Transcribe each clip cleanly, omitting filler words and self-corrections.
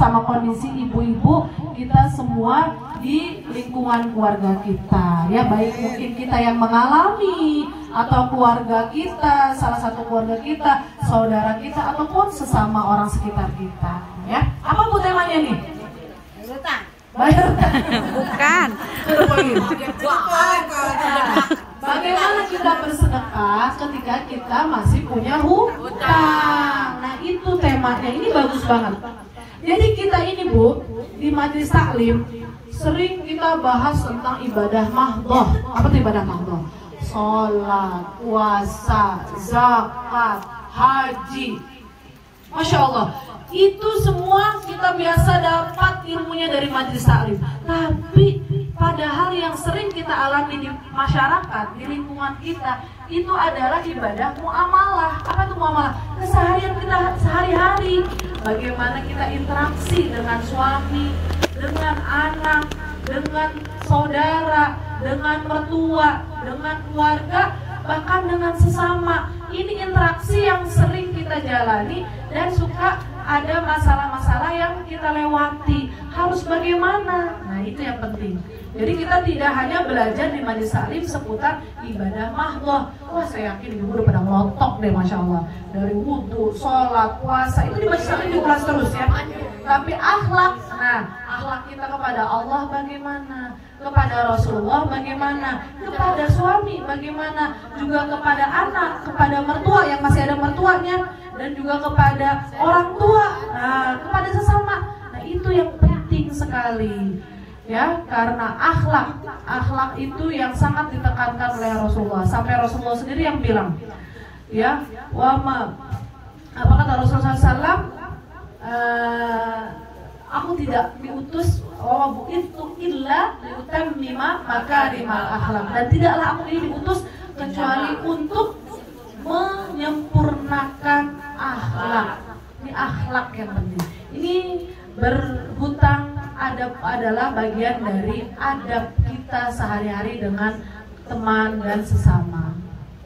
sama kondisi ibu-ibu kita semua di lingkungan keluarga kita, ya, baik mungkin kita yang mengalami atau keluarga kita, salah satu keluarga kita, saudara kita, ataupun sesama orang sekitar kita, ya. Apa Bu temanya nih? Bayar utang. Bukan. Bagaimana kita bersedekah ketika kita masih punya hutang? Nah, itu temanya. Ini bagus banget. Jadi kita ini Bu, di majelis taklim sering kita bahas tentang ibadah mahdhah. Apa itu ibadah mahdhah? Sholat, puasa, zakat, haji. Masya Allah, itu semua kita biasa dapat ilmunya dari majelis taklim. Tapi padahal yang sering kita alami di masyarakat, di lingkungan kita, itu adalah ibadah muamalah. Apa itu muamalah? Keseharian kita sehari-hari. Bagaimana kita interaksi dengan suami, dengan anak, dengan saudara, dengan mertua, dengan keluarga, bahkan dengan sesama. Ini interaksi yang sering kita jalani dan suka ada masalah-masalah yang kita lewati. Harus bagaimana? Nah, itu yang penting. Jadi kita tidak hanya belajar di majelis taklim seputar ibadah mahdhah. Wah, saya yakin ibu udah pada melotok deh, Masya Allah. Dari wudhu, sholat, puasa, itu di majelis taklim dikulas terus ya. Tapi akhlak, nah akhlak kita kepada Allah bagaimana? Kepada Rasulullah bagaimana? Kepada suami bagaimana? Juga kepada anak, kepada mertua yang masih ada mertuanya, dan juga kepada orang tua, nah, kepada sesama. Nah, itu yang penting sekali. Ya, karena akhlak itu yang sangat ditekankan oleh Rasulullah. Sampai Rasulullah sendiri yang bilang, ya, apa kata Rasulullah SAW? Aku tidak diutus itu illa liutammima makarimal akhlak, dan tidaklah aku ini diutus kecuali untuk menyempurnakan akhlak. Ini akhlak yang penting. Ini berhutang adab adalah bagian dari adab kita sehari-hari dengan teman dan sesama,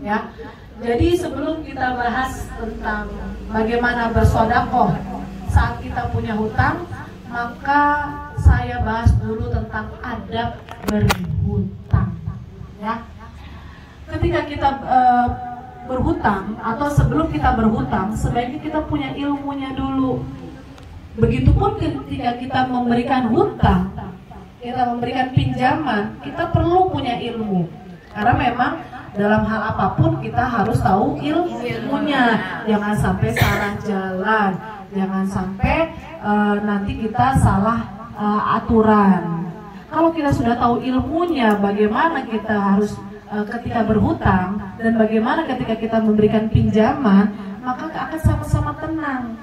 ya. Jadi sebelum kita bahas tentang bagaimana bersedekah saat kita punya hutang, maka saya bahas dulu tentang adab berhutang, ya. Ketika kita berhutang atau sebelum kita berhutang, sebaiknya kita punya ilmunya dulu. Begitupun ketika kita memberikan hutang, kita memberikan pinjaman, kita perlu punya ilmu. Karena memang dalam hal apapun kita harus tahu ilmunya. Jangan sampai salah jalan, jangan sampai nanti kita salah aturan. Kalau kita sudah tahu ilmunya, bagaimana kita harus ketika berhutang dan bagaimana ketika kita memberikan pinjaman, maka akan sama-sama tenang.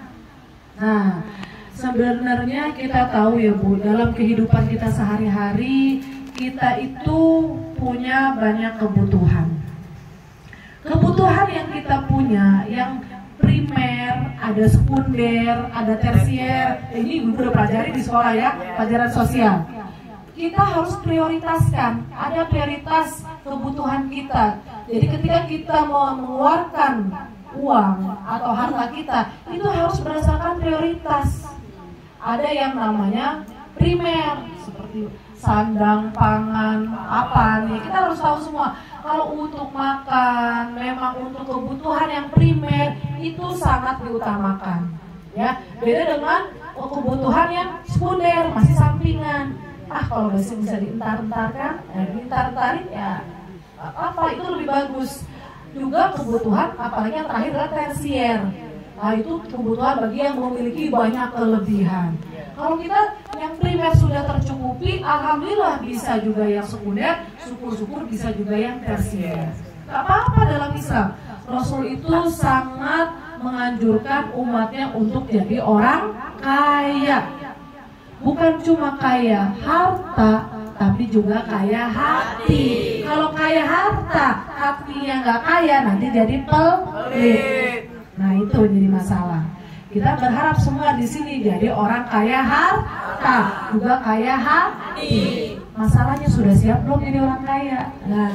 Nah, sebenarnya kita tahu ya Bu, dalam kehidupan kita sehari-hari kita itu punya banyak kebutuhan. Kebutuhan yang kita punya, yang primer, ada sekunder, ada tersier. Ini Ibu udah pelajari di sekolah ya, pelajaran sosial. Kita harus prioritaskan, ada prioritas kebutuhan kita. Jadi ketika kita mau mengeluarkan uang atau harta kita, itu harus berdasarkan prioritas. Ada yang namanya primer, seperti sandang, pangan, apa nih, kita harus tahu semua. Kalau untuk makan, memang untuk kebutuhan yang primer itu sangat diutamakan, ya. Beda dengan kebutuhan yang sekunder, masih sampingan. Kalau masih bisa dientar-entarkan, dientar-entarin ya apa itu lebih bagus. Juga kebutuhan, apalagi yang terakhir adalah tersier. Nah, itu kebutuhan bagi yang memiliki banyak kelebihan. Kalau kita yang primer sudah tercukupi, alhamdulillah bisa juga yang sekunder, syukur-syukur bisa juga yang tersier. Gak apa-apa dalam Islam. Rasul itu sangat menganjurkan umatnya untuk jadi orang kaya. Bukan cuma kaya harta, tapi juga kaya hati. Kalau kaya harta, hatinya nggak kaya, nanti jadi pelit. Nah, itu jadi masalah. Kita berharap semua di sini jadi orang kaya harta, juga kaya hati. Masalahnya sudah siap belum jadi orang kaya? Nah,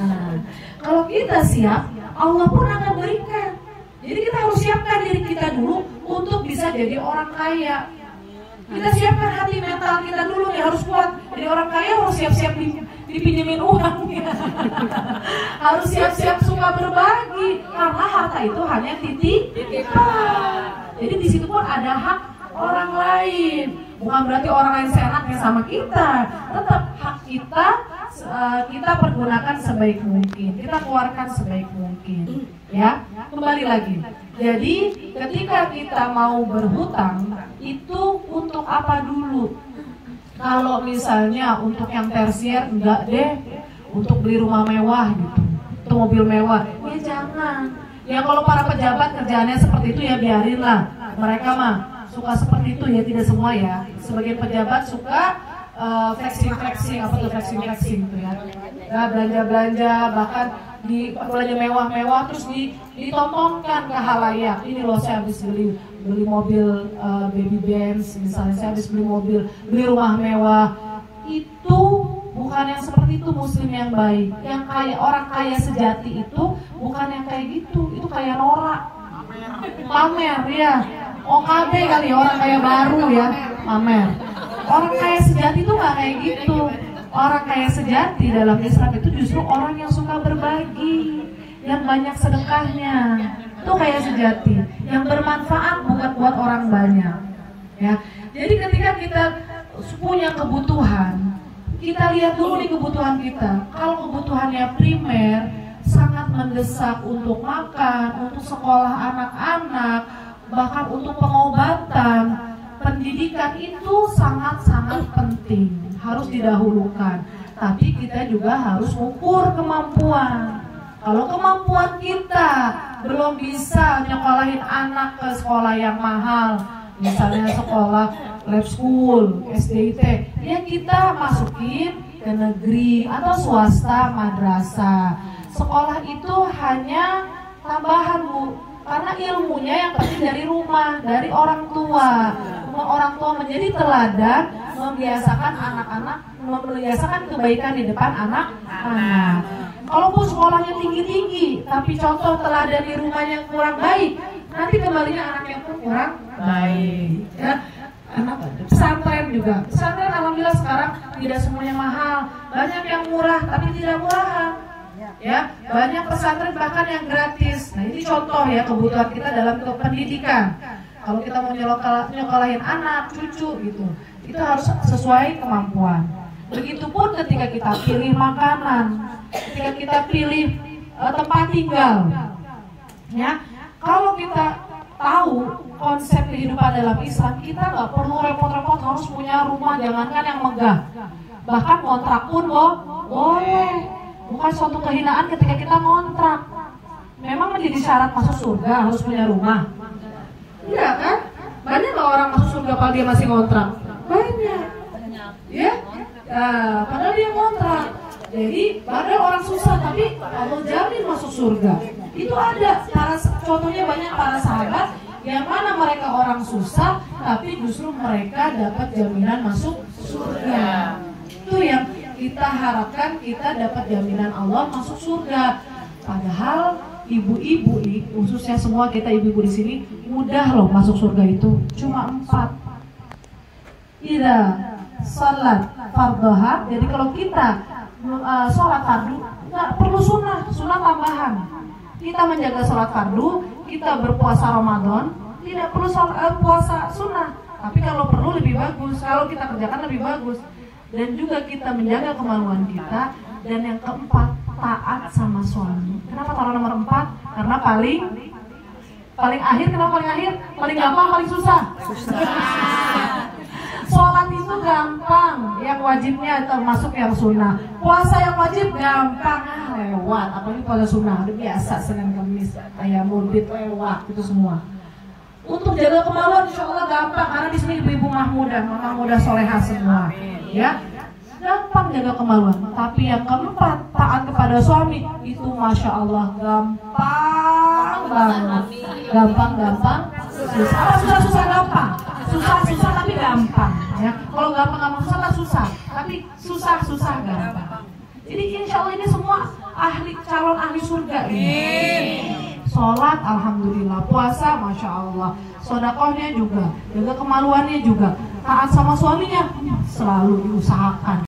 kalau kita siap, Allah pun akan berikan. Jadi kita harus siapkan diri kita dulu untuk bisa jadi orang kaya. Kita siapkan hati mental kita dulu nih, harus kuat. Jadi orang kaya harus siap-siap dipinjemin uang. Harus siap-siap suka berbagi, karena harta itu hanya titipan. Jadi di situ pun ada hak orang lain. Bukan berarti orang lain seenaknya sama kita. Tetap hak kita, kita pergunakan sebaik mungkin, kita keluarkan sebaik mungkin. Ya, kembali lagi. Jadi ketika kita mau berhutang, itu untuk apa dulu? Kalau misalnya untuk yang tersier, enggak deh, untuk beli rumah mewah gitu, untuk mobil mewah, ya jangan. Ya kalau para pejabat kerjaannya seperti itu ya biarinlah. Mereka mah suka seperti itu ya, tidak semua ya. Sebagian pejabat suka flexing, apa tuh flexing tuh ya. Nah, belanja-belanja, bahkan di belanja mewah-mewah terus ditontonkan ke halayak. Ini loh saya habis beli mobil baby Benz, misalnya saya habis beli rumah mewah. Itu bukan yang seperti itu muslim yang baik. Yang kaya, orang kaya sejati itu bukan yang kayak gitu. Itu kayak norak, pamer ya. OKB kali ya, orang kaya baru ya, pamer. Orang kaya sejati itu nggak kayak gitu. Orang kaya sejati dalam Islam itu justru orang yang suka berbagi, yang banyak sedekahnya. Itu kaya sejati, yang bermanfaat bukan buat orang banyak. Ya, jadi ketika kita punya kebutuhan, kita lihat dulu nih kebutuhan kita. Kalau kebutuhannya primer, sangat mendesak untuk makan, untuk sekolah anak-anak, bahkan untuk pengobatan, pendidikan itu sangat-sangat penting, harus didahulukan. Tapi kita juga harus ukur kemampuan. Kalau kemampuan kita belum bisa nyekolahin anak ke sekolah yang mahal, misalnya sekolah lab school, SDIT, ya kita masukin ke negeri atau swasta madrasah. Sekolah itu hanya tambahan, Bu, karena ilmunya yang penting dari rumah, dari orang tua. Orang tua menjadi teladan, membiasakan anak-anak, membiasakan kebaikan di depan anak-anak. Kalaupun sekolahnya tinggi-tinggi, tapi contoh teladan di rumahnya kurang baik, nanti kembalinya anaknya pun kurang baik. Ya, anak pesantren juga. Pesantren alhamdulillah sekarang tidak semuanya mahal, banyak yang murah tapi tidak murahan. Ya, banyak pesantren bahkan yang gratis. Nah, ini contoh ya kebutuhan kita dalam pendidikan. Kalau kita mau nyekolahin anak, cucu gitu, itu harus sesuai kemampuan. Begitupun ketika kita pilih makanan, ketika kita pilih tempat tinggal. Ya, kalau kita tahu konsep kehidupan dalam Islam, kita nggak perlu repot-repot harus punya rumah, jangankan yang megah, bahkan kontrak pun boleh. Bukan suatu kehinaan ketika kita ngontrak. Memang menjadi syarat masuk surga harus punya rumah. Iya kan? Banyak loh orang masuk surga kalau dia masih ngontrak. Banyak. Ya? Padahal dia ngontrak. Jadi padahal orang susah tapi Allah jamin masuk surga. Itu ada. Contohnya banyak para sahabat yang mana mereka orang susah tapi justru mereka dapat jaminan masuk surga. Itu yang kita harapkan, kita dapat jaminan Allah masuk surga. Padahal ibu-ibu nih, khususnya semua kita ibu-ibu di sini, mudah loh masuk surga itu. Cuma 4. Ida salat fardhoha. Jadi kalau kita sholat fardu, nggak perlu sunnah tambahan. Kita menjaga sholat fardu, kita berpuasa Ramadan, tidak perlu puasa sunnah. Tapi kalau perlu lebih bagus, kalau kita kerjakan lebih bagus. Dan juga kita menjaga kemaluan kita. Dan yang keempat, taat sama suami. Kenapa taruh nomor 4? Karena paling akhir. Kenapa paling akhir? Paling gampang, paling susah. Sholat itu gampang, yang wajibnya termasuk yang sunnah. Puasa yang wajib gampang, lewat. Apalagi puasa sunnah, udah biasa Senin Kamis, kayak murid lewat itu semua. Untuk jaga kemaluan insya Allah gampang, karena di sini ibu-ibu mama muda solehah semua. Ya, gampang jaga kemaluan. Tapi yang keempat, taat kepada suami, itu masya Allah gampang banget. Gampang, susah gampang. Susah tapi gampang. Ya, kalau gampang susah, tapi susah gampang. Jadi insya Allah ini semua calon ahli surga ini. sholat alhamdulillah, puasa masya Allah, sodakohnya juga, jaga kemaluannya juga, taat sama suaminya selalu diusahakan.